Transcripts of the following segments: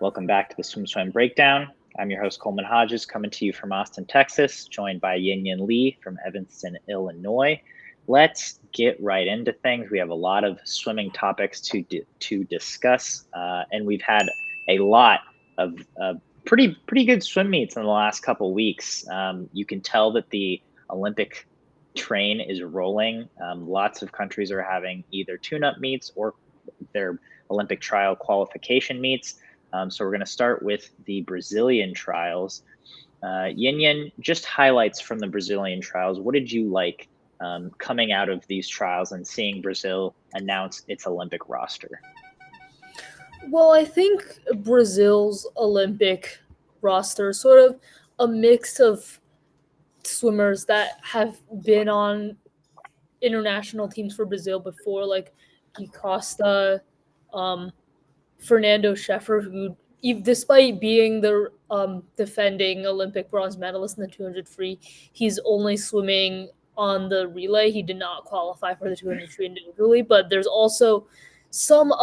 Welcome back to the SwimSwam Breakdown. I'm your host, Coleman Hodges, coming to you from Austin, Texas, joined by Yin Lee from Evanston, Illinois. Let's get right into things. We have a lot of swimming topics to discuss, and we've had a lot of pretty good swim meets in the last couple weeks. You can tell that the Olympic train is rolling. Lots of countries are having either tune-up meets or their Olympic trial qualification meets. So we're going to start with the Brazilian trials. Yin, just highlights from the Brazilian trials. What did you like coming out of these trials and seeing Brazil announce its Olympic roster? Well, I think Brazil's Olympic roster is sort of a mix of swimmers that have been on international teams for Brazil before, like Gui Costa, Fernando Scheffer, who, despite being the defending Olympic bronze medalist in the 200 free, he's only swimming on the relay. He did not qualify for the 200 free individually, but there's also some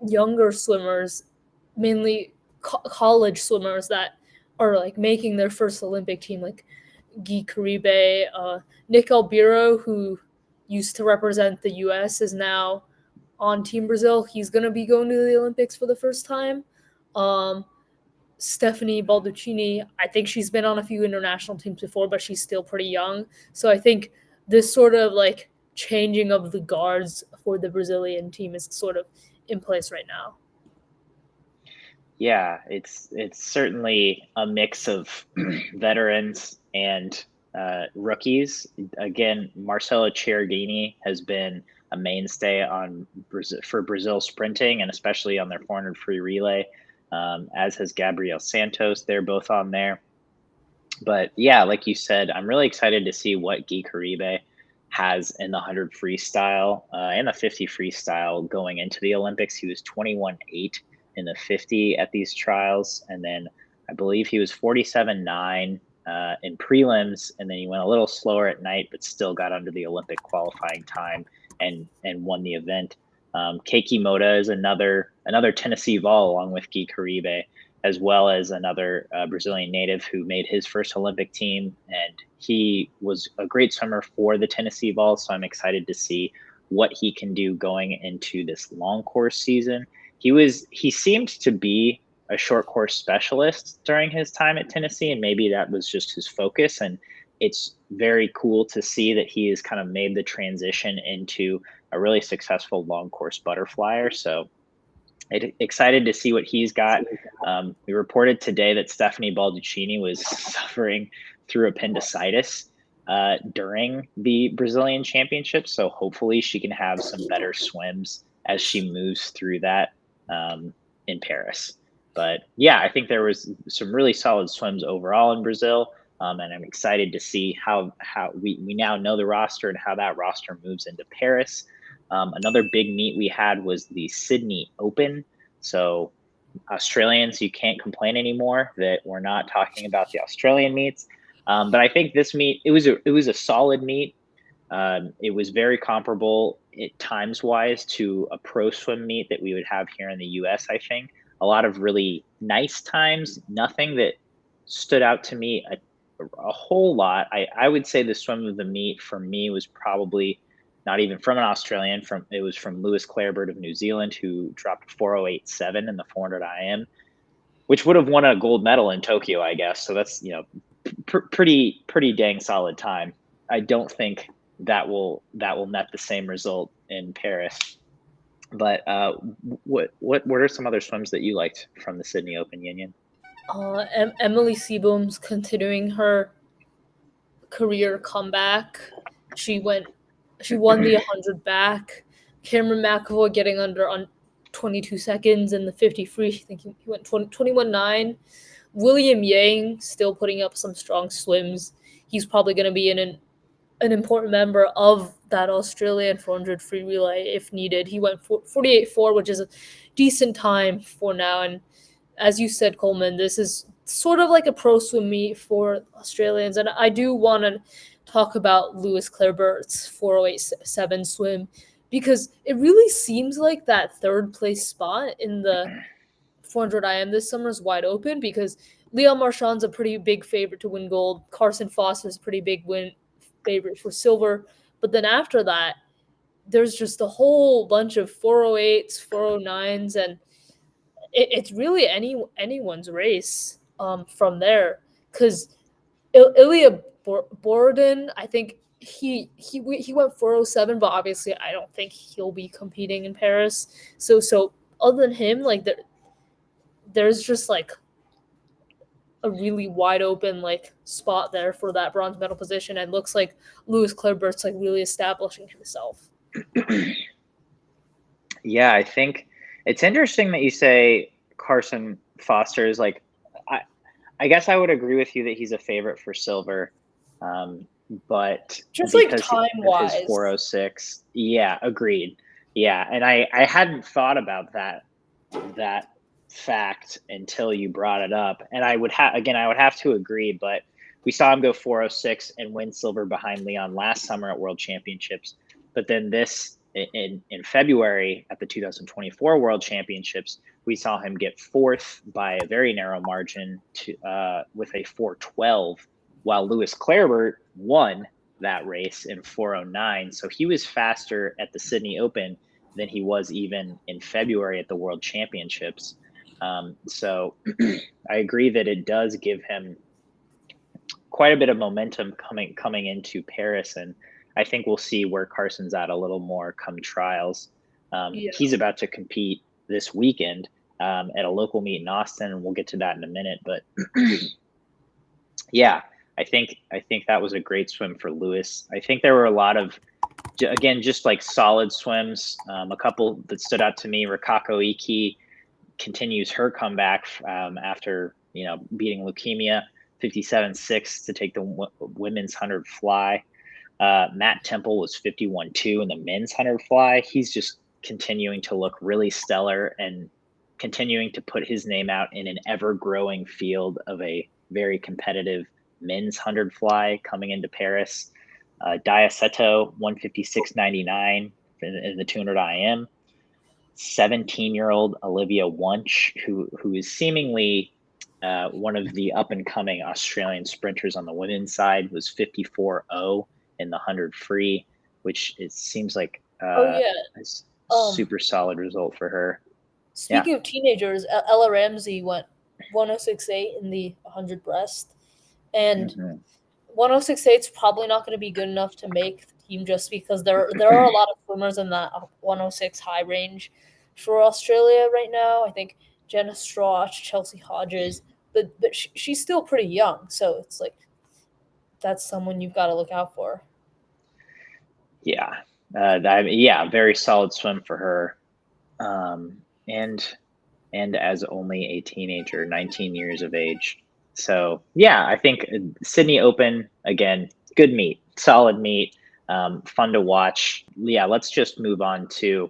younger swimmers, mainly college swimmers, that are like making their first Olympic team, like Gui Caribe, Nick Albiro, who used to represent the U.S., is now on Team Brazil. He's going to be going to the Olympics for the first time. Stephanie Balducini, I think she's been on a few international teams before, but she's still pretty young. So I think this sort of like changing of the guards for the Brazilian team is sort of in place right now. Yeah, it's certainly a mix of veterans and rookies. Again, Marcelo Ciardini has been a mainstay for Brazil sprinting, and especially on their 400 free relay, as has Gabriel Santos. They're both on there. But yeah, like you said, I'm really excited to see what Gui Caribe has in the 100 freestyle and the 50 freestyle going into the Olympics. He was 21.8 in the 50 at these trials, and then I believe he was 47.9 in prelims, and then he went a little slower at night, but still got under the Olympic qualifying time and won the event. Keiki Moda is another Tennessee Vol along with Gui Caribe, as well as another Brazilian native who made his first Olympic team, and he was a great swimmer for the Tennessee Vol. So I'm excited to see what he can do going into this long course season. He seemed to be a short course specialist during his time at Tennessee, and maybe that was just his focus. And it's very cool to see that he has kind of made the transition into a really successful long course butterflyer. So excited to see what he's got. We reported today that Stephanie Balducini was suffering through appendicitis during the Brazilian Championships. So hopefully she can have some better swims as she moves through that in Paris. But yeah, I think there was some really solid swims overall in Brazil. And I'm excited to see how we now know the roster and how that roster moves into Paris. Another big meet we had was the Sydney Open. So Australians, you can't complain anymore that we're not talking about the Australian meets. But I think this meet, it was a solid meet. It was very comparable times wise to a pro swim meet that we would have here in the US. I think a lot of really nice times, nothing that stood out to me a whole lot. I would say the swim of the meet for me was probably not even from an Australian. It was from Lewis Clarebird of New Zealand, who dropped 4:08.7 in the 400 IM, which would have won a gold medal in Tokyo, I guess. So that's pretty dang solid time. I don't think that will net the same result in Paris. But what are some other swims that you liked from the Sydney Open, Yin? Emily Seeboom's continuing her career comeback. She won the 100 back. Cameron McAvoy getting under on 22 seconds in the 50 free. I think he went 21.9. William Yang still putting up some strong swims. He's probably going to be an important member of that Australian 400 free relay if needed. He went 48.4, which is a decent time for now. And as you said, Coleman, this is sort of like a pro swim meet for Australians. And I do want to talk about Lewis Clarebird's 4:08.7 swim, because it really seems like that third place spot in the 400 IM this summer is wide open because Leon Marchand's a pretty big favorite to win gold. Carson Foster's a pretty big favorite for silver. But then after that, there's just a whole bunch of 408s, 409s, and it's really anyone's race from there. Because Ilya Borodin, I think he went 407, but obviously I don't think he'll be competing in Paris. So other than him, like there's just like a really wide open like spot there for that bronze medal position, and looks like Louis Clairbert's like really establishing himself. Yeah, I think it's interesting that you say Carson Foster is like, I guess I would agree with you that he's a favorite for silver, but just like time wise, his 406. Yeah, agreed. Yeah, and I hadn't thought about that fact until you brought it up, and I would have to agree. But we saw him go 406 and win silver behind Leon last summer at World Championships, but then in February at the 2024 World Championships, we saw him get fourth by a very narrow margin with a 412, while Louis Clairbert won that race in 409. So he was faster at the Sydney Open than he was even in February at the World Championships. So I agree that it does give him quite a bit of momentum coming into Paris, and I think we'll see where Carson's at a little more come trials. He's about to compete this weekend at a local meet in Austin, and we'll get to that in a minute. But yeah, I think that was a great swim for Louis. I think there were a lot of, again, just like solid swims. A couple that stood out to me: Rikako Iki continues her comeback after beating leukemia, 57.6 to take the women's 100 fly. Matt Temple was 51.2 in the men's 100 fly. He's just continuing to look really stellar and continuing to put his name out in an ever-growing field of a very competitive men's 100 fly coming into Paris. Diaceto, 156.99 in the 200 IM. 17-year-old Olivia Wunsch, who is seemingly one of the up-and-coming Australian sprinters on the women's side, was 54.0 in the 100 free, which it seems like a super solid result for her. Speaking of teenagers, Ella Ramsey went 106.8 in the 100 breast, and 106.8 is probably not going to be good enough to make the team, just because there are a lot of swimmers in that 106 high range for Australia right now. I think Jenna Strauch, Chelsea Hodges, but she's still pretty young, so it's like that's someone you've got to look out for. Yeah, very solid swim for her, and as only a teenager, 19 years of age. So yeah, I think Sydney Open, again, good meet, solid meet, fun to watch. Yeah, let's just move on to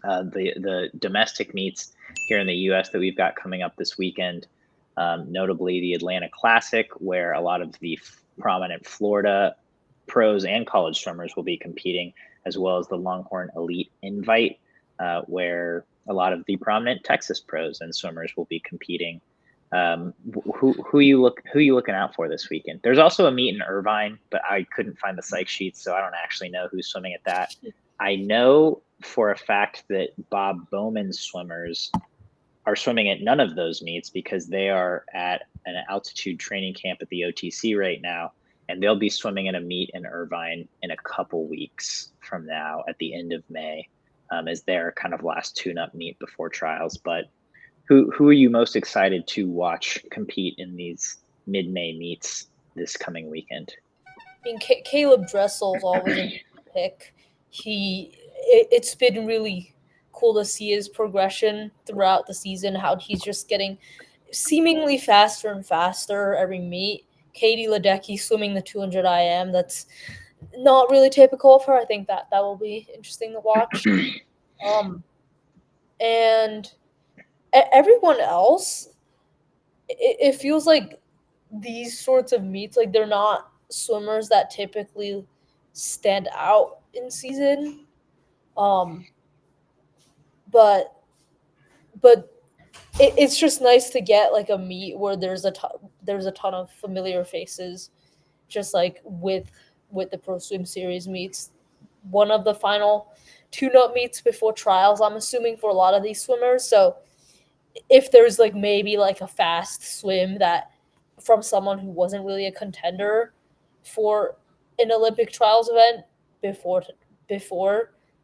the domestic meets here in the U.S. that we've got coming up this weekend, notably the Atlanta Classic, where a lot of the prominent Florida pros and college swimmers will be competing, as well as the Longhorn Elite Invite, where a lot of the prominent Texas pros and swimmers will be competing. Who you looking out for this weekend? There's also a meet in Irvine, but I couldn't find the psych sheets, so I don't actually know who's swimming at that. I know for a fact that Bob Bowman's swimmers are swimming at none of those meets because they are at an altitude training camp at the OTC right now, and they'll be swimming in a meet in Irvine in a couple weeks from now at the end of May, as their kind of last tune-up meet before trials. But who are you most excited to watch compete in these mid-May meets this coming weekend? I mean, Caleb Dressel's always a pick. It's been really cool to see his progression throughout the season, how he's just getting seemingly faster and faster every meet. Katie Ledecky swimming the 200 IM. That's not really typical of her. I think that will be interesting to watch. And everyone else, it feels like these sorts of meets, like they're not swimmers that typically stand out in season. But it's just nice to get like a meet where there's a ton of familiar faces, just like with the Pro Swim Series meets. One of the final tune-up meets before trials, I'm assuming, for a lot of these swimmers. So if there's like maybe like a fast swim that from someone who wasn't really a contender for an Olympic trials event before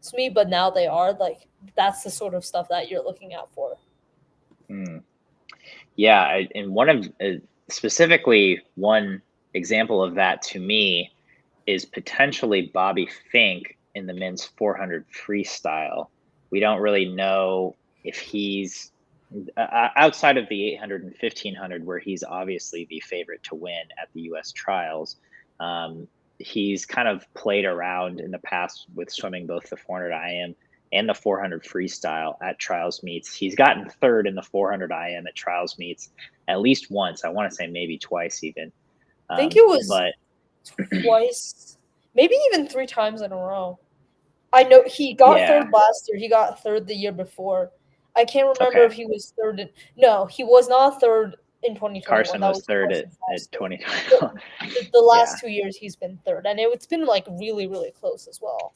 SME, but now they are, like, that's the sort of stuff that you're looking out for. Yeah, and one of specifically one example of that to me is potentially Bobby Fink in the men's 400 freestyle. We don't really know if he's outside of the 800 and 1500, where he's obviously the favorite to win at the U.S. trials. He's kind of played around in the past with swimming both the 400 IM and the 400 freestyle at trials meets. He's gotten third in the 400 IM at trials meets at least once. I want to say maybe twice even. I think it was but twice, maybe even 3 times in a row. I know he got third last year. He got third the year before. I can't remember if he was third. No, he was not third in 2021. Carson was third at 2021. The last 2 years he's been third, and it's been like really, really close as well.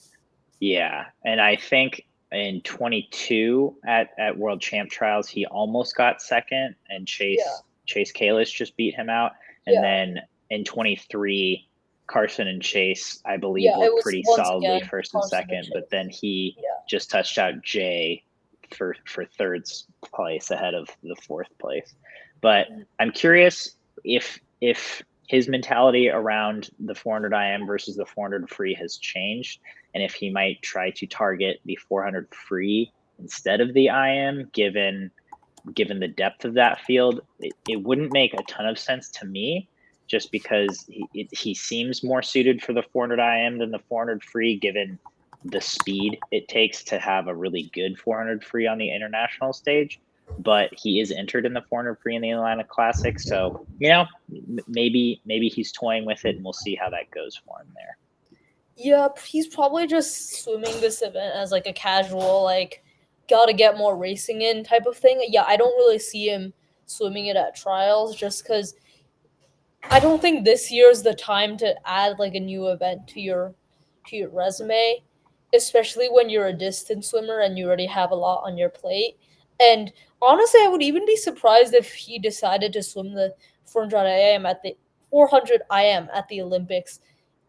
Yeah, and I think in 22 at World Champ Trials, he almost got second, and Chase Kalis just beat him out. And then in 23, Carson and Chase, I believe, were pretty solidly first and second, but then he just touched out Jay for third place ahead of the fourth place. But I'm curious if his mentality around the 400 IM versus the 400 free has changed, and if he might try to target the 400 free instead of the IM, given the depth of that field. It wouldn't make a ton of sense to me, just because he seems more suited for the 400 IM than the 400 free, given the speed it takes to have a really good 400 free on the international stage. But he is entered in the 400 free in the Atlanta Classic, so maybe he's toying with it, and we'll see how that goes for him there. Yeah, he's probably just swimming this event as like a casual, like, gotta get more racing in type of thing. Yeah, I don't really see him swimming it at trials, just because I don't think this year is the time to add like a new event to your resume, especially when you're a distance swimmer and you already have a lot on your plate. And honestly, I would even be surprised if he decided to swim the 400 IM at the Olympics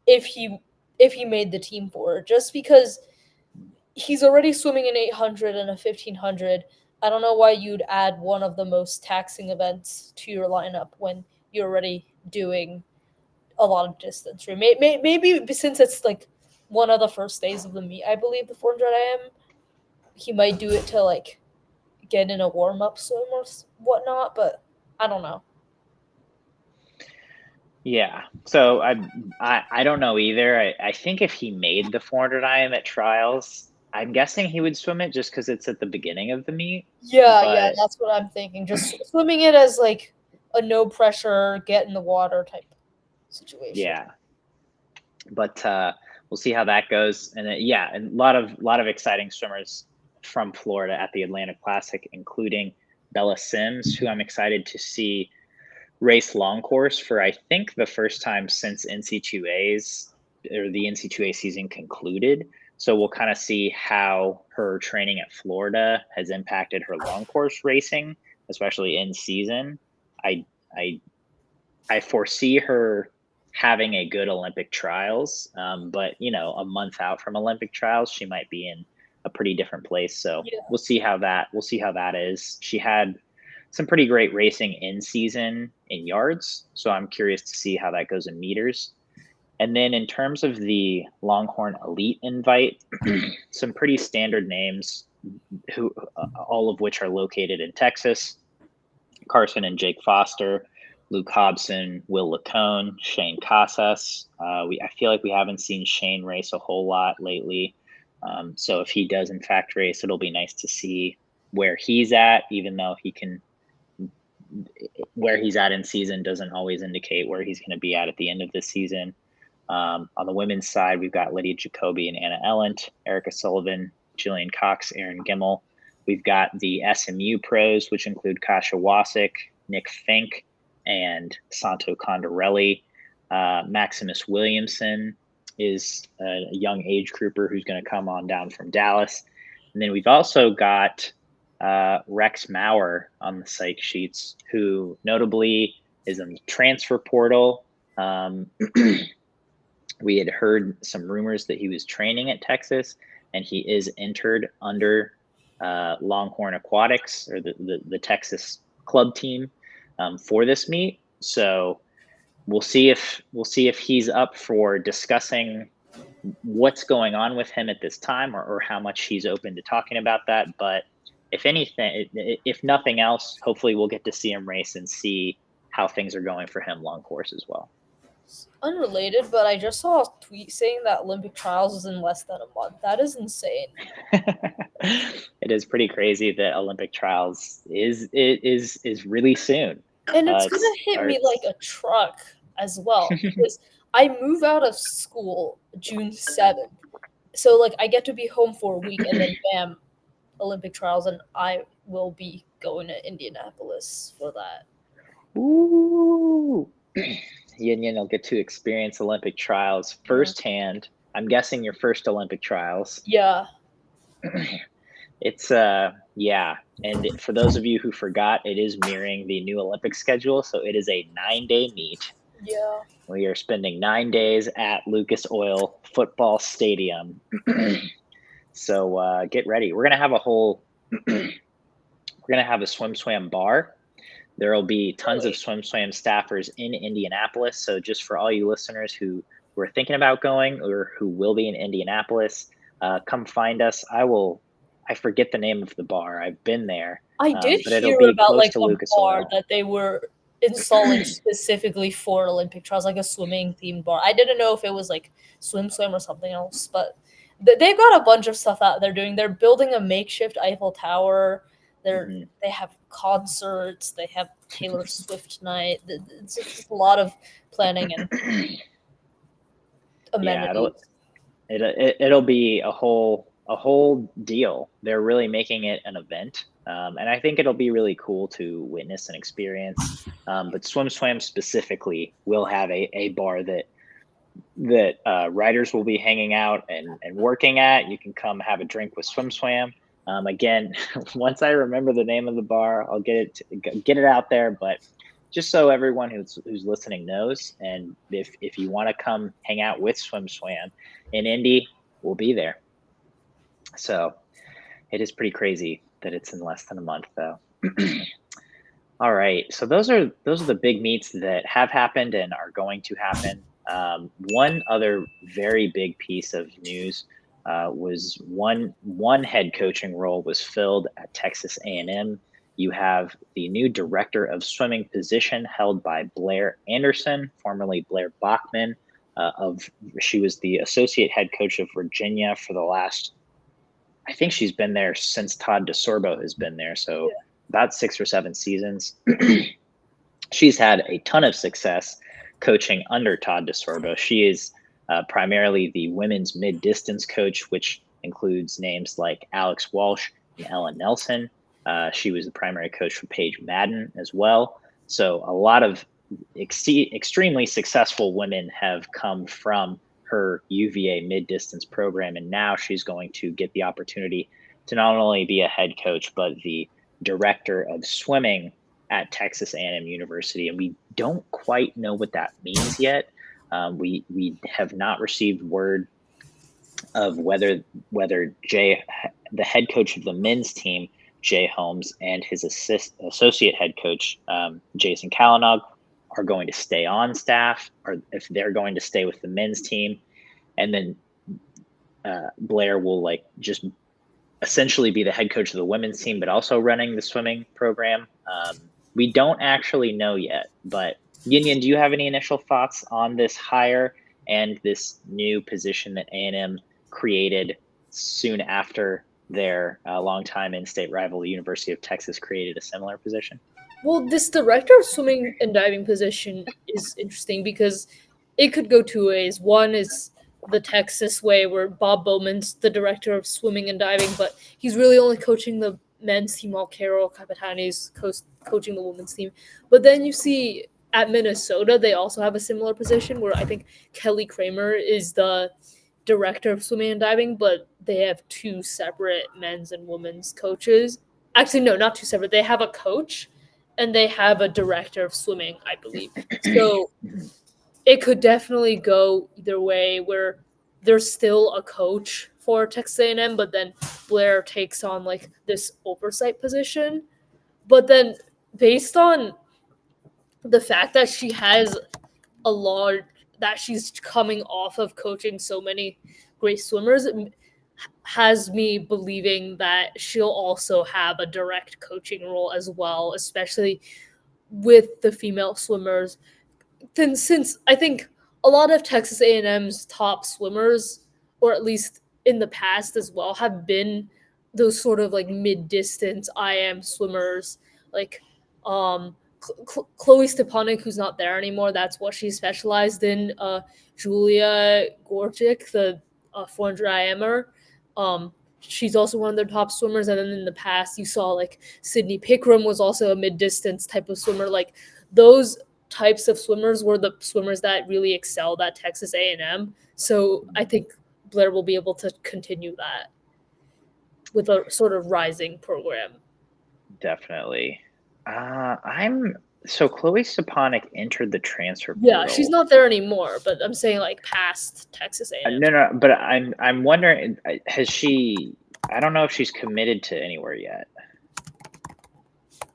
if he made the team for it, just because he's already swimming an 800 and a 1500. I don't know why you'd add one of the most taxing events to your lineup when you're already doing a lot of distance. Maybe since it's like one of the first days of the meet, I believe, the 400 IM, he might do it to like get in a warm-up swim or whatnot, but I don't know. Yeah, so I don't know either. I think if he made the 400 IM at trials, I'm guessing he would swim it just because it's at the beginning of the meet. Yeah, that's what I'm thinking. Just swimming it as like a no pressure, get in the water type situation. Yeah, but we'll see how that goes. And and a lot of exciting swimmers from Florida at the Atlanta Classic, including Bella Sims, who I'm excited to see race long course for, I think, the first time since NC2A's or the NC2A season concluded. So we'll kind of see how her training at Florida has impacted her long course racing, especially in season. I foresee her having a good Olympic trials, but a month out from Olympic trials, she might be in a pretty different place. So we'll see how that is. She had some pretty great racing in season in yards, so I'm curious to see how that goes in meters. And then in terms of the Longhorn Elite invite, some pretty standard names, who all of which are located in Texas: Carson and Jake Foster, Luke Hobson, Will Lacone, Shane Casas. I feel like we haven't seen Shane race a whole lot lately. So if he does in fact race, it'll be nice to see where he's at, even though where he's at in season doesn't always indicate where he's going to be at the end of the season. On the women's side, we've got Lydia Jacoby and Anna Ellent, Erica Sullivan, Jillian Cox, Erin Gimmel, We've got the SMU pros, which include Kasha Wasik, Nick Fink, and Santo Condorelli. Maximus Williamson is a young age grouper who's going to come on down from Dallas. And then we've also got Rex Maurer on the psych sheets, who notably is in the transfer portal. We had heard some rumors that he was training at Texas, and he is entered under Longhorn Aquatics, or the Texas club team, for this meet. So we'll see if he's up for discussing what's going on with him at this time, or how much he's open to talking about that. But if nothing else, hopefully we'll get to see him race and see how things are going for him long course as well. Unrelated, but I just saw a tweet saying that Olympic trials is in less than a month. That is insane. It is pretty crazy that Olympic trials is really soon. And it's gonna hit me like a truck as well, because I move out of school June 7th. So like I get to be home for a week, and then bam, Olympic trials, and I will be going to Indianapolis for that. Ooh. Yin Yin will get to experience Olympic trials firsthand. I'm guessing your first Olympic trials. Yeah. It's yeah. And for those of you who forgot, it is mirroring the new Olympic schedule. So it is a 9-day meet. Yeah. We are spending 9 days at Lucas Oil Football Stadium. So get ready. We're gonna have a SwimSwam bar. There will be tons of SwimSwam staffers in Indianapolis. So just for all you listeners who are thinking about going, or who will be in Indianapolis, come find us. I forget the name of the bar. I've been there. I did hear about like a bar that they were installing specifically for Olympic trials, like a swimming themed bar. I didn't know if it was like SwimSwam or something else, but they've got a bunch of stuff out there doing. They're building a makeshift Eiffel Tower. They have concerts. They have Taylor Swift night. It's just a lot of planning and amenities. Yeah, it'll be a whole deal. They're really making it an event, and I think it'll be really cool to witness and experience. But SwimSwam specifically will have a bar that riders will be hanging out and working at. You can come have a drink with SwimSwam. Again, once I remember the name of the bar, I'll get it out there. But just so everyone who's listening knows, and if you want to come hang out with SwimSwam in Indy, we'll be there. So it is pretty crazy that it's in less than a month, though. All right, so those are the big meets that have happened and are going to happen. One other very big piece of news was one head coaching role was filled at Texas A&M. You have the new director of swimming position held by Blaire Anderson, formerly Blair Bachman. She was the associate head coach of Virginia for the last, I think she's been there since Todd DeSorbo has been there. So about 6 or 7 seasons. She's had a ton of success coaching under Todd DeSorbo. She is primarily the women's mid-distance coach, which includes names like Alex Walsh and Ellen Nelson. She was the primary coach for Paige Madden as well. So a lot of extremely successful women have come from her UVA mid-distance program, and now she's going to get the opportunity to not only be a head coach, but the director of swimming at Texas A&M University. And we don't quite know what that means yet. We have not received word of whether Jay, the head coach of the men's team, Jay Holmes, and his associate head coach, Jason Kalanog, are going to stay on staff, or if they're going to stay with the men's team. And then Blaire will just essentially be the head coach of the women's team, but also running the swimming program. We don't actually know yet, but Yin Yin, do you have any initial thoughts on this hire and this new position that A&M created soon after their longtime in-state rival, the University of Texas, created a similar position? Well, this director of swimming and diving position is interesting because it could go 2 ways. One is the Texas way, where Bob Bowman's the director of swimming and diving, but he's really only coaching the men's team while Carol Capitani is coaching the women's team. But then you see at Minnesota, they also have a similar position where I think Kelly Kramer is the director of swimming and diving, but they have two separate men's and women's coaches. Actually, no, not two separate. They have a coach and they have a director of swimming, I believe. So it could definitely go either way where there's still a coach for Texas A&M, but then Blaire takes on like this oversight position. But then based on the fact that she has a large that she's coming off of coaching so many great swimmers has me believing that she'll also have a direct coaching role as well, especially with the female swimmers. Then since I think a lot of Texas A&M's top swimmers, or at least in the past as well, have been those sort of like mid-distance IM swimmers, like Chloe Stepanek, who's not there anymore. That's what she specialized in. Julia Gorczyk, the 400 IMer. She's also one of their top swimmers. And then in the past, you saw like Sydney Pickram was also a mid-distance type of swimmer. Like those types of swimmers were the swimmers that really excelled at Texas A&M. So I think Blaire will be able to continue that with a sort of rising program. Definitely. So Chloe Stepanek entered the transfer portal. Yeah, she's not there anymore, but I'm saying like past Texas A&M. No, but I'm wondering, has she? I don't know if she's committed to anywhere yet.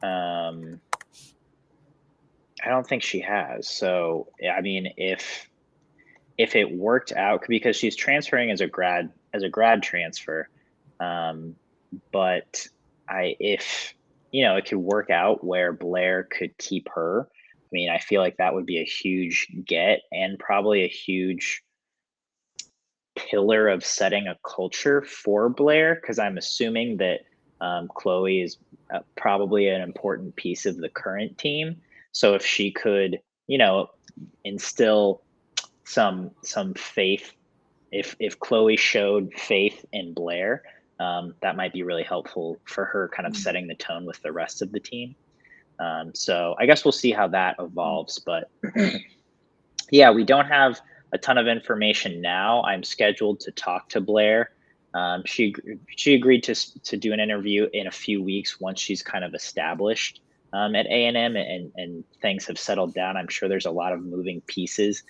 I don't think she has. So I mean, if it worked out, because she's transferring as a grad transfer, but if it could work out where Blaire could keep her. I mean, I feel like that would be a huge get and probably a huge pillar of setting a culture for Blaire, because I'm assuming that Chloe is probably an important piece of the current team. So if she could, instill some faith, if Chloe showed faith in Blaire, that might be really helpful for her kind of setting the tone with the rest of the team. So I guess we'll see how that evolves. But yeah, we don't have a ton of information now. I'm scheduled to talk to Blaire. She agreed to do an interview in a few weeks once she's kind of established at A&M and things have settled down. I'm sure there's a lot of moving pieces.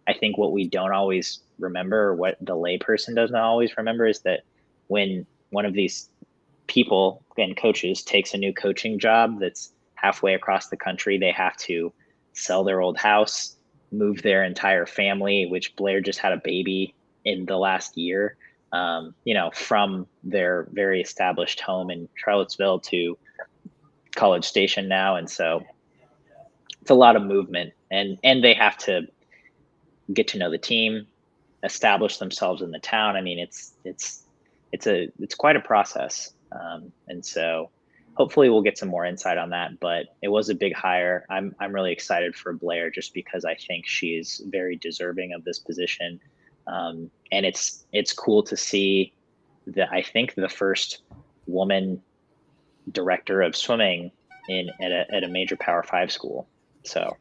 I think what we don't always remember, or what the layperson doesn't always remember, is that when one of these people and coaches takes a new coaching job that's halfway across the country, they have to sell their old house, move their entire family, which Blaire just had a baby in the last year, from their very established home in Charlottesville to College Station now. And so it's a lot of movement, and they have to get to know the team, establish themselves in the town. I mean, it's quite a process. And so hopefully we'll get some more insight on that, but it was a big hire. I'm really excited for Blaire just because I think she's very deserving of this position. And it's cool to see that I think the first woman director of swimming at a major Power 5 school. So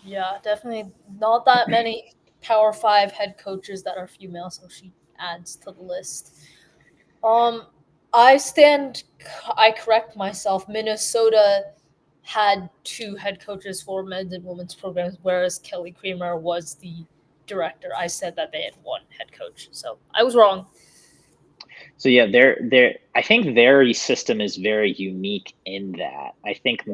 yeah, definitely not that many Power 5 head coaches that are female, so she adds to the list. I correct myself. Minnesota had two head coaches for men's and women's programs, whereas Kelly Kramer was the director. I said that they had one head coach, so I was wrong. So yeah, I think their system is very unique in that. I think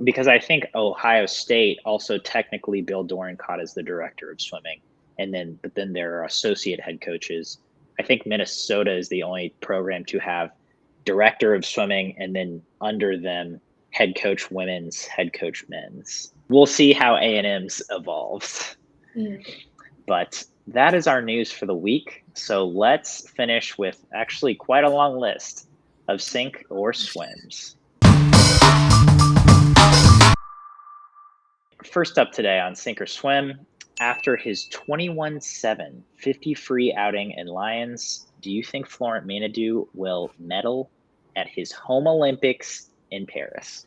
because I think Ohio State also technically Bill Dorencott is the director of swimming, but then there are associate head coaches. I think Minnesota is the only program to have director of swimming and then under them head coach women's, head coach men's. We'll see how A&M's evolves. But that is our news for the week. So let's finish with actually quite a long list of sink or swims. First up today on Sink or Swim, after his 21-7 50 free outing in Lions, do you think Florent Manaudou will medal at his home Olympics in Paris?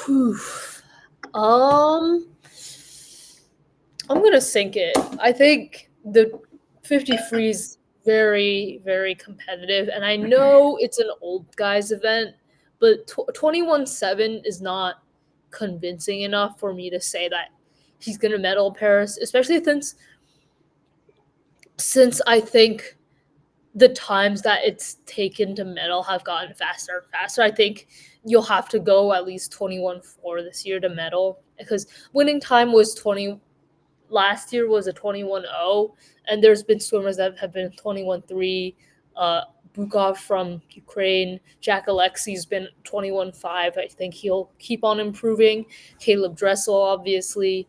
Whew. I'm gonna sink it. I think the 50 free is very, very competitive, and I know it's an old guys event, but 21-7 is not convincing enough for me to say that he's gonna medal Paris, especially since I think the times that it's taken to medal have gotten faster and faster. I think you'll have to go at least 21-4 this year to medal, because winning time was 20. Last year was a 21-0, and there's been swimmers that have been 21-3. Bukov from Ukraine, Jack Alexi's been 21-5. I think he'll keep on improving. Caleb Dressel, obviously.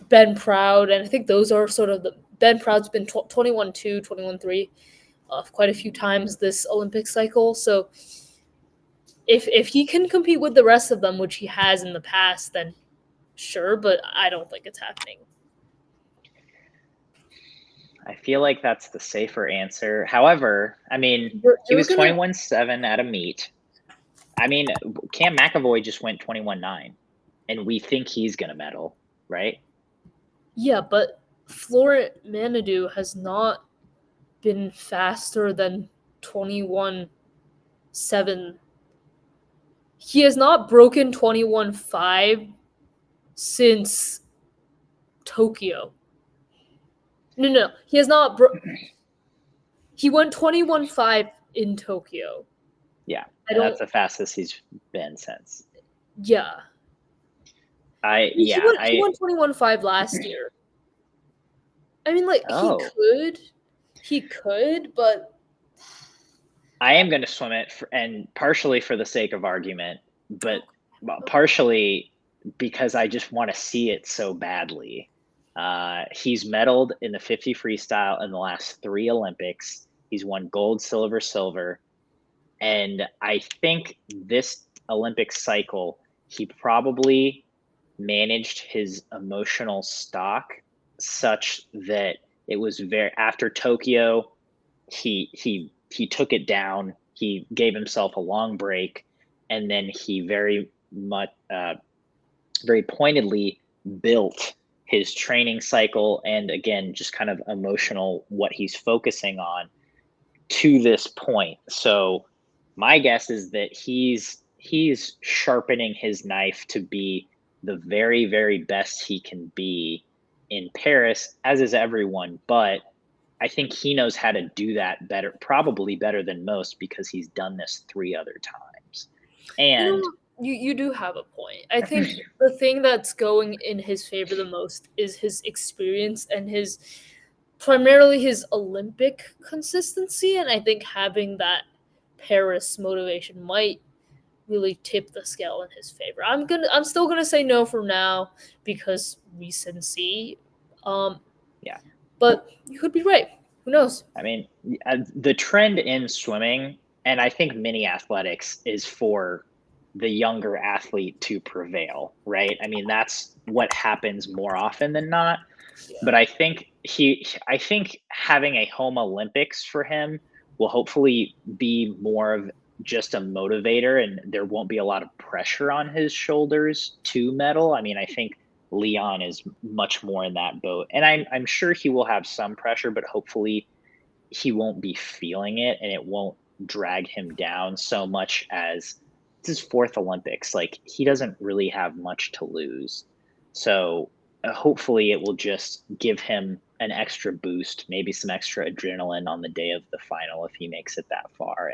Ben Proud, and I think those are sort of the Ben Proud's been 21-2, 21-3 quite a few times this Olympic cycle. So if he can compete with the rest of them, which he has in the past, then sure, but I don't think it's happening. I feel like that's the safer answer. However, I mean, he was 21-7 at a meet. I mean, Cam McAvoy just went 21-9, and we think he's going to medal, right? Yeah, but Florent Manaudou has not been faster than 21-7. He has not broken 21-5 since Tokyo. No. He has not he went 21-5 in Tokyo. Yeah. That's the fastest he's been since. Yeah. He went 21-5 last year. I mean, like, he could, but I am going to swim it, and partially for the sake of argument, but partially because I just want to see it so badly. He's medaled in the 50 freestyle in the last 3 Olympics. He's won gold, silver, silver. And I think this Olympic cycle, he probably managed his emotional stock such that it was after Tokyo, he took it down. He gave himself a long break, and then he very pointedly built his training cycle and, again, just kind of emotional, what he's focusing on to this point. So my guess is that he's sharpening his knife to be the very, very best he can be in Paris, as is everyone. But I think he knows how to do that better, probably better than most, because he's done this 3 other times. And you do have a point. I think the thing that's going in his favor the most is his experience and primarily his Olympic consistency. And I think having that Paris motivation might really tip the scale in his favor. I'm still gonna say no for now because recency. Yeah. But you could be right. Who knows? I mean, the trend in swimming, and I think mini athletics, is for the younger athlete to prevail, right? I mean, that's what happens more often than not. Yeah. But I think having a home Olympics for him will hopefully be more of just a motivator, and there won't be a lot of pressure on his shoulders to medal. I mean, I think Leon is much more in that boat, and I'm sure he will have some pressure, but hopefully he won't be feeling it, and it won't drag him down so much as it's his 4th Olympics. Like, he doesn't really have much to lose. So hopefully it will just give him an extra boost, maybe some extra adrenaline on the day of the final if he makes it that far,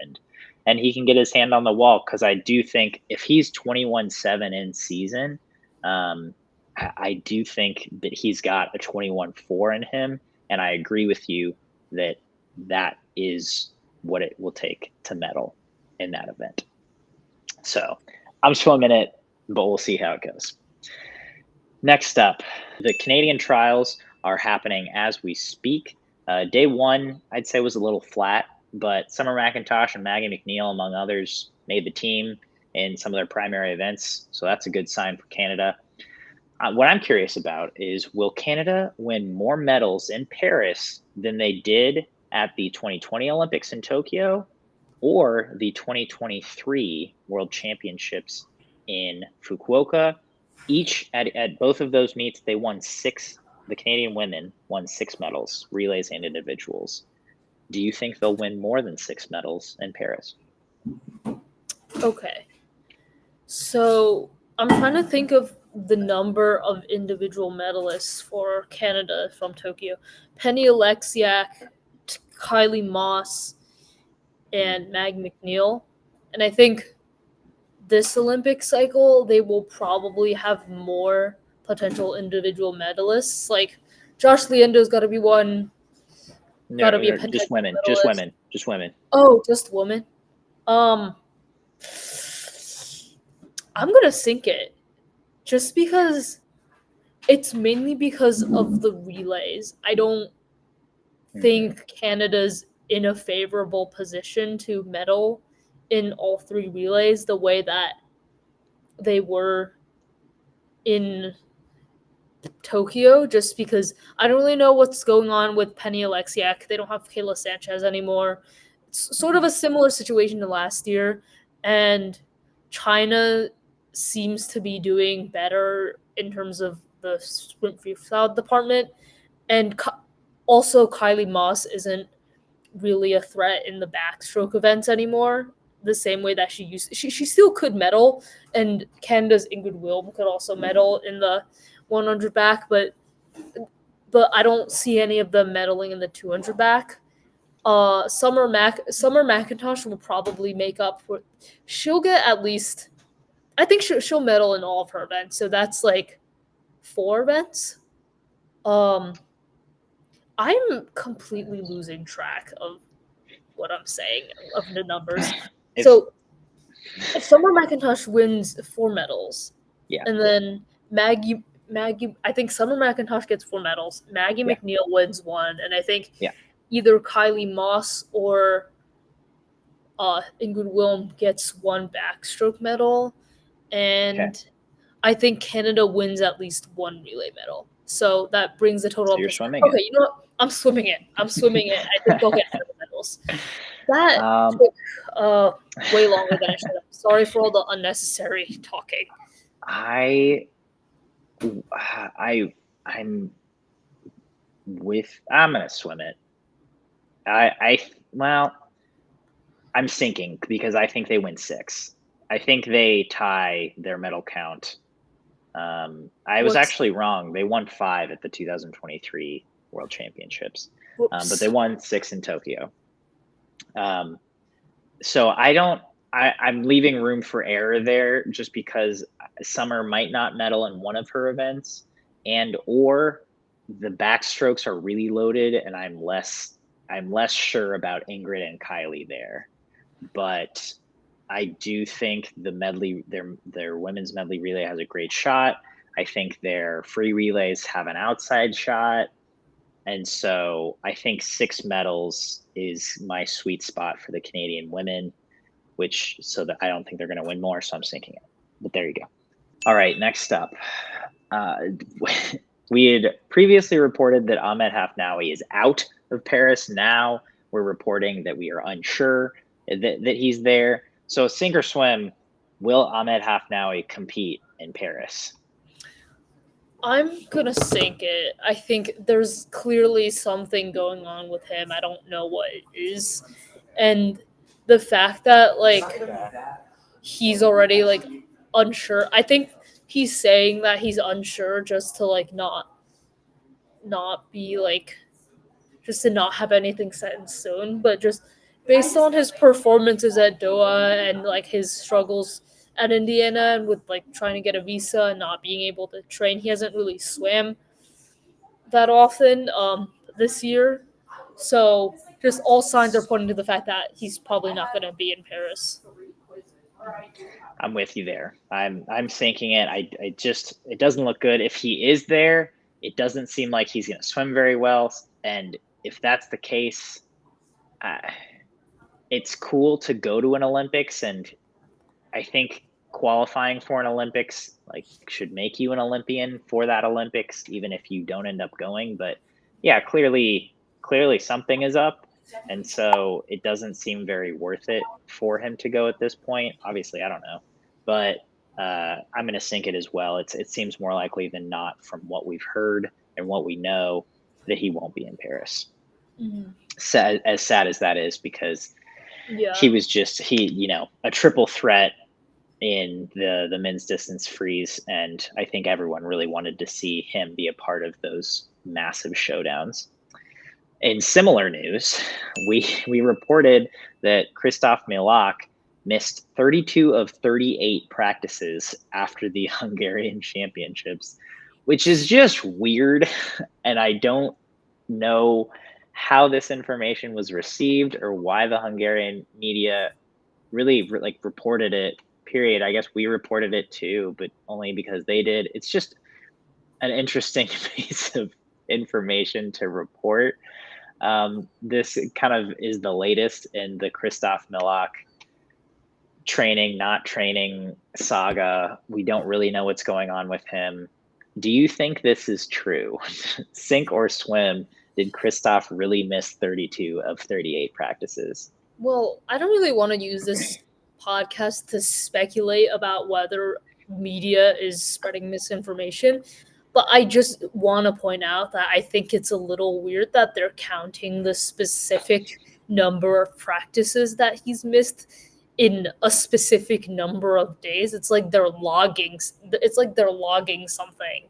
and he can get his hand on the wall. Because I do think if he's 21-7 in season, I do think that he's got a 21-4 in him, and I agree with you that is what it will take to medal in that event. So I'm swimming it, but we'll see how it goes. Next up, the Canadian trials are happening as we speak. Day 1, I'd say, was a little flat, but Summer McIntosh and Maggie McNeil, among others, made the team in some of their primary events. So that's a good sign for Canada. What I'm curious about is, will Canada win more medals in Paris than they did at the 2020 Olympics in Tokyo? or the 2023 World Championships in Fukuoka. Each at both of those meets, they won 6. The Canadian women won 6 medals, relays and individuals. Do you think they'll win more than 6 medals in Paris? Okay. So I'm trying to think of the number of individual medalists for Canada from Tokyo. Penny Alexiak, Kylie Moss, and Mag McNeil. And I think this Olympic cycle, they will probably have more potential individual medalists. Like Josh Leando's got to be one. No, Gotta be a just women. medalist. Just women. Oh, just women. I'm gonna sink it, just because it's mainly because of the relays. I don't think Canada's in a favorable position to medal in all 3 relays the way that they were in Tokyo, just because I don't really know what's going on with Penny Alexiak. They don't have Kayla Sanchez anymore. It's sort of a similar situation to last year, and China seems to be doing better in terms of the sprint freestyle department, and also Kylie Moss isn't really a threat in the backstroke events anymore the same way that she used to. She still could medal, and Canada's Ingrid Wilm could also medal in the 100 back, but I don't see any of them medaling in the 200 back. Summer McIntosh will probably make up for. She'll get at least. I think she'll medal in all of her events, so that's like 4 events. I'm completely losing track of what I'm saying of the numbers. So if Summer McIntosh wins 4 medals, and then Maggie, I think Summer McIntosh gets 4 medals. Maggie McNeil wins 1, and I think either Kylie Moss or Ingrid Wilm gets 1 backstroke medal, and I think Canada wins at least 1 relay medal. So that brings the total. So you're swimming. Okay, you know what? I'm swimming it. I think they'll get 4 medals. That took way longer than I should have. Sorry for all the unnecessary talking. I'm gonna swim it. I'm sinking because I think they win 6. I think they tie their medal count. I was actually wrong. They won 5 at the 2023 World Championships, but they won 6 in Tokyo. So I'm leaving room for error there, just because Summer might not medal in one of her events, or the backstrokes are really loaded, and I'm less sure about Ingrid and Kylie there. But I do think the medley, their women's medley relay has a great shot. I think their free relays have an outside shot. And so I think 6 medals is my sweet spot for the Canadian women, so that I don't think they're going to win more. So I'm sinking it. But there you go. All right, next up. We had previously reported that Ahmed Hafnaoui is out of Paris. Now we're reporting that we are unsure that he's there. So sink or swim, will Ahmed Hafnaoui compete in Paris? I'm going to sink it. I think there's clearly something going on with him. I don't know what it is. And the fact that, like, he's already, like, unsure. I think he's saying that he's unsure just to, like, not be, like, just to not have anything set in stone. But just based on his performances at Doha and, like, his struggles at Indiana and with, like, trying to get a visa and not being able to train, he hasn't really swam that often this year. So just all signs are pointing to the fact that he's probably not going to be in Paris. I'm with you there. I'm sinking it. It doesn't look good. If he is there, it doesn't seem like he's going to swim very well. And if that's the case, it's cool to go to an Olympics, and I think qualifying for an Olympics should make you an Olympian for that Olympics, even if you don't end up going. But yeah, clearly something is up. And so it doesn't seem very worth it for him to go at this point. Obviously, I don't know. But I'm going to sink it as well. It seems more likely than not from what we've heard and what we know that he won't be in Paris. As sad as that is, because he was just a triple threat in the men's distance freeze, and I think everyone really wanted to see him be a part of those massive showdowns. In similar news, we reported that Kristof Milak missed 32 of 38 practices after the Hungarian Championships, which is just weird, and I don't know how this information was received or why the Hungarian media really reported it. Period. I guess we reported it too, but only because they did. It's just an interesting piece of information to report. This kind of is the latest in the Kristof Milak training, not training saga. We don't really know what's going on with him. Do you think this is true? Sink or swim, did Kristof really miss 32 of 38 practices? Well, I don't really want to use this podcast to speculate about whether media is spreading misinformation, but I just want to point out that I think it's a little weird that they're counting the specific number of practices that he's missed in a specific number of days. It's like they're logging something.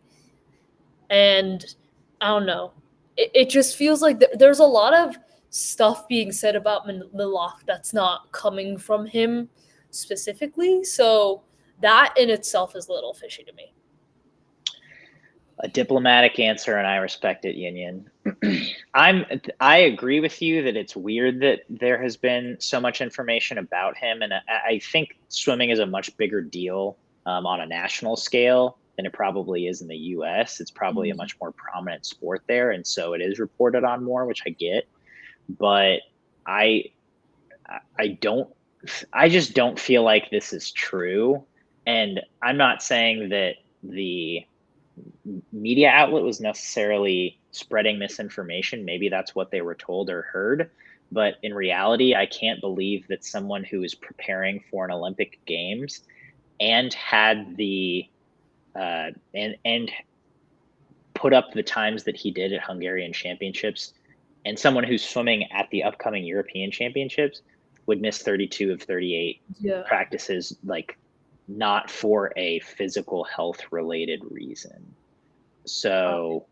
And I don't know. It just feels like there's a lot of stuff being said about Milak that's not coming from him specifically. So that in itself is a little fishy to me. A diplomatic answer, and I respect it, Yin Yin. I agree with you that it's weird that there has been so much information about him, and I think swimming is a much bigger deal on a national scale than it probably is in the U.S. It's probably a much more prominent sport there, and so it is reported on more, which I get. But I just don't feel like this is true, and I'm not saying that the media outlet was necessarily spreading misinformation. Maybe that's what they were told or heard. But in reality, I can't believe that someone who is preparing for an Olympic Games and had the and put up the times that he did at Hungarian Championships, and someone who's swimming at the upcoming European Championships would miss 32 of 38 practices, like not for a physical health related reason. So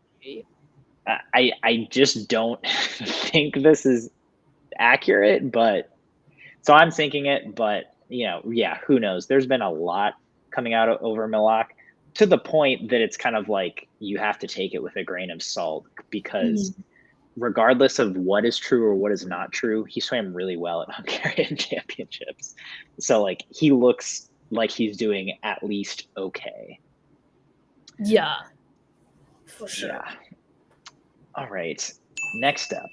I just don't think this is accurate, but so I'm thinking it, but who knows? There's been a lot coming out over Milak, to the point that it's kind of like you have to take it with a grain of salt, because regardless of what is true or what is not true, he swam really well at Hungarian Championships. So like he looks like he's doing at least okay. Yeah, for sure. Yeah. All right. Next up,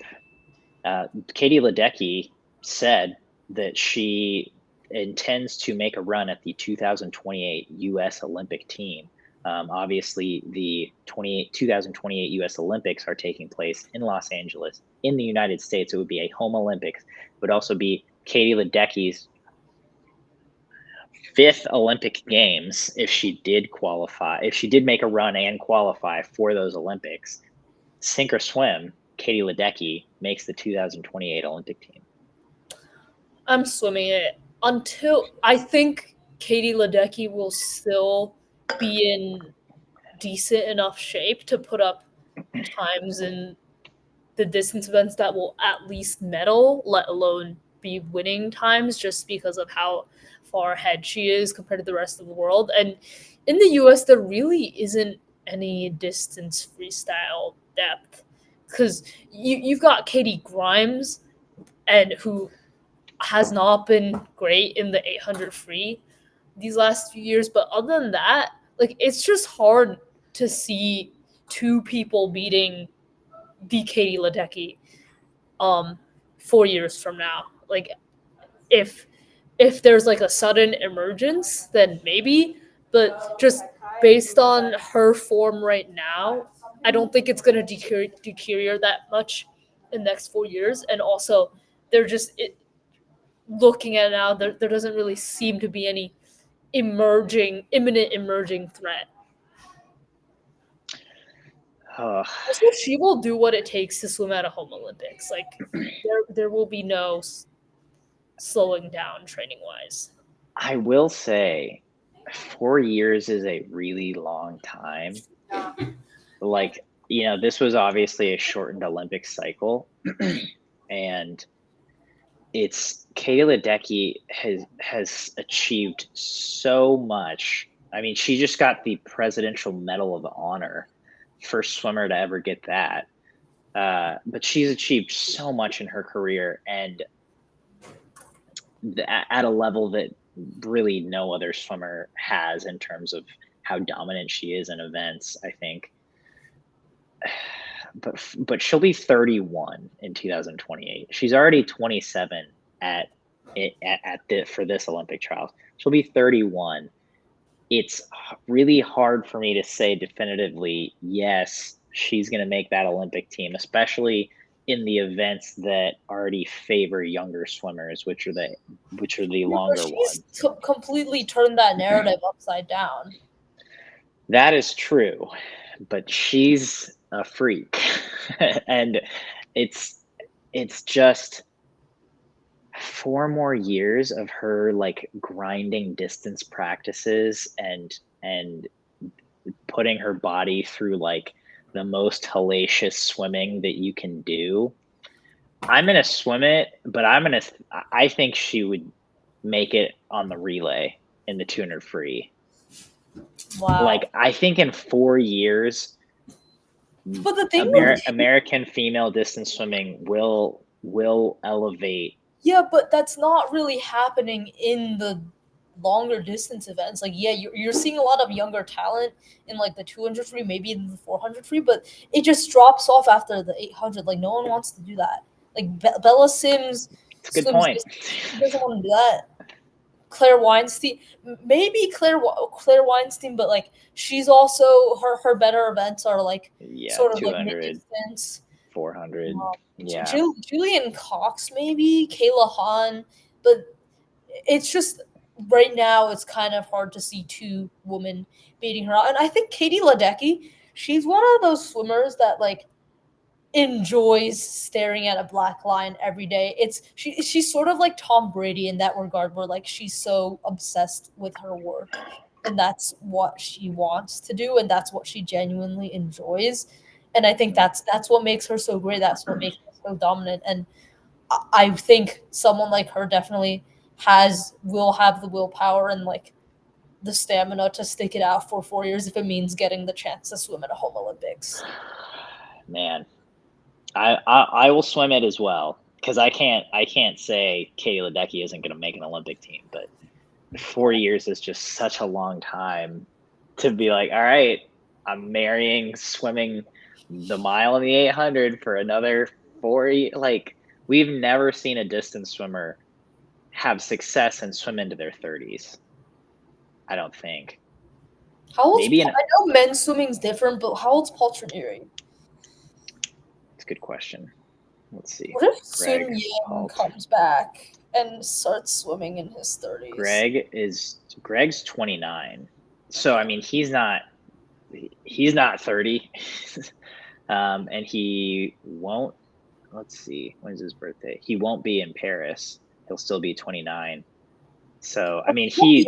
Katie Ledecky said that she intends to make a run at the 2028 U.S. Olympic team. Obviously, the 2028 U.S. Olympics are taking place in Los Angeles, in the United States. It would be a home Olympics. It would also be Katie Ledecky's 5th Olympic Games if she did qualify, if she did make a run and qualify for those Olympics. Sink or swim, Katie Ledecky makes the 2028 Olympic team. I'm swimming it until I think Katie Ledecky will still be in decent enough shape to put up times in the distance events that will at least medal, let alone be winning times, just because of how far ahead she is compared to the rest of the world. And in the US, there really isn't any distance freestyle depth, because you've got Katie Grimes, and who has not been great in the 800 free these last few years. But other than that, like, it's just hard to see two people beating the Katie Ledecky 4 years from now. Like, if there's like a sudden emergence, then maybe, but just based on her form right now, I don't think it's going to deteriorate that much in the next 4 years, and also they're just looking at it now. There doesn't really seem to be any imminent emerging threat. Also, she will do what it takes to swim at a home Olympics. Like there will be no slowing down training wise. I will say 4 years is a really long time. Like, this was obviously a shortened Olympic cycle, and it's Katie Ledecky has achieved so much. I mean, she just got the Presidential Medal of Honor, first swimmer to ever get that. But she's achieved so much in her career, and at a level that really no other swimmer has in terms of how dominant she is in events, I think. But she'll be 31 in 2028. She's already 27 for this Olympic trials. She'll be 31. It's really hard for me to say definitively, yes, she's going to make that Olympic team, especially in the events that already favor younger swimmers, which are the longer ones. Completely turned that narrative upside down. That is true, but she's a freak, and it's just 4 more years of her like grinding distance practices and putting her body through like the most hellacious swimming that you can do. I'm gonna swim it, but I think she would make it on the relay in the 200 free. Wow. Like, I think in 4 years, but the thing American female distance swimming will elevate. Yeah, but that's not really happening in the longer distance events. Like, yeah, you're seeing a lot of younger talent in like the 200 free, maybe in the 400 free, but it just drops off after the 800. Like, no one wants to do that. Like Bella Sims, it's a good point. She doesn't want to do that. Claire Weinstein, maybe Claire Weinstein, but like she's also her better events are like sort of 200, like mid-distance, 400. Yeah, Julian Cox, maybe Kayla Hahn, but it's just right now it's kind of hard to see 2 women beating her out. And I think Katie Ledecky, she's one of those swimmers that like enjoys staring at a black line every day. She's sort of like Tom Brady in that regard, where like she's so obsessed with her work, and that's what she wants to do, and that's what she genuinely enjoys. And I think that's what makes her so great. That's what makes her so dominant. And I think someone like her definitely will have the willpower and like the stamina to stick it out for 4 years if it means getting the chance to swim at a home Olympics. Man, I will swim it as well, because I can't say Katie Ledecky isn't going to make an Olympic team, but 4 years is just such a long time to be like, all right, I'm marrying swimming the mile and the 800 for another 4 years. Like, we've never seen a distance swimmer have success and swim into their 30s. I don't think. How old's I know men's swimming's different, but how old's Paul Trinieri? It's a good question. Let's see. What if Sun Yang comes back and starts swimming in his 30s? Greg's 29. So I mean, he's not 30. And he won't, let's see, when's his birthday? He won't be in Paris. He'll still be 29. So, I mean, I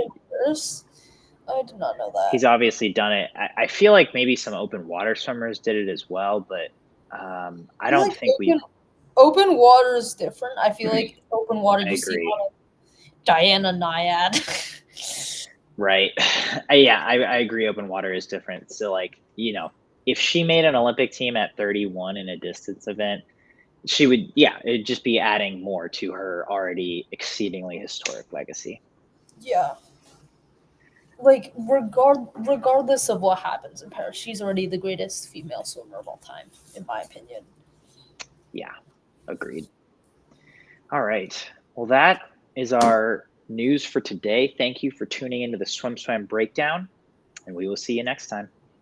did not know that. He's obviously done it. I feel like maybe some open water swimmers did it as well, but I don't think open water is different. I feel like open water you see Diana Nyad. Right. Yeah, I agree. Open water is different. So, like, if she made an Olympic team at 31 in a distance event, she would, it'd just be adding more to her already exceedingly historic legacy. Yeah. Like, regardless of what happens in Paris, she's already the greatest female swimmer of all time, in my opinion. Yeah, agreed. All right. Well, that is our news for today. Thank you for tuning into the SwimSwam Breakdown, and we will see you next time.